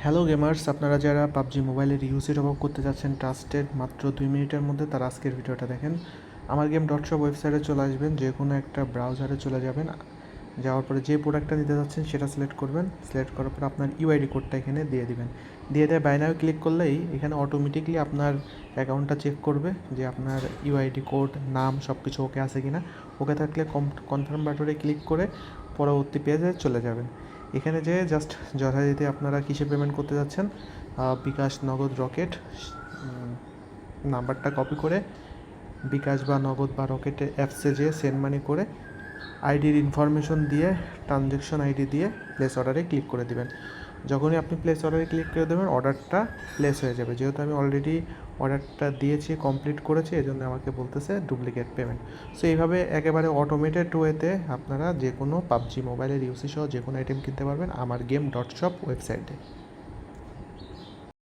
Hello gamers, আপনারা যারা PUBG মোবাইলের ইউসি টপ আপ করতে যাচ্ছেন ট্রাস্টেড মাত্র 2 মিনিটের মধ্যে, তার আজকের ভিডিওটা দেখেন। আমার গেম ডট শপ ওয়েবসাইটে চলে আসবেন, যে কোনো একটা ব্রাউজারে চলে যাবেন। যাওয়ার পরে যে প্রোডাক্টটা নিতে যাচ্ছেন সেটা সিলেক্ট করবেন। সিলেক্ট করার পর আপনার ইউআইডি কোডটা এখানে দিয়ে দিবেন। দিয়ে দেয় বাইনারি ক্লিক করলেই এখানে অটোমেটিকলি আপনার অ্যাকাউন্টটা চেক করবে যে আপনার ইউআইডি কোড, নাম সব কিছু ওকে আছে কি না। ওকে থাকলে কনফার্ম বাটনে ক্লিক করে পরবর্তী পেজে চলে যাবেন। এখানে যে জাস্ট যথারীতি আপনারা কিসে পেমেন্ট করতে যাচ্ছেন, বিকাশ, নগদ, রকেট, নাম্বারটা কপি করে বিকাশ বা নগদ বা রকেটে অ্যাপসে যেয়ে সেন্ড মানি করে আইডির ইনফরমেশন দিয়ে, ট্রানজ্যাকশন আইডি দিয়ে প্লেস অর্ডারে ক্লিক করে দেবেন। যখনই আপনি প্লেস অর্ডারে ক্লিক করে দেবেন, অর্ডারটা প্লেস হয়ে যাবে। যেহেতু আমি অলরেডি অর্ডারটা দিয়েছি, কমপ্লিট করেছি, এই জন্য আমাকে বলতেছে ডুপ্লিকেট পেমেন্ট। সো এইভাবে একেবারে অটোমেটেড ওয়েতে আপনারা যে কোনো পাবজি মোবাইলের ইউসি সহ যে কোনো আইটেম কিনতে পারবেন আমার গেম ডট শপ ওয়েবসাইটে।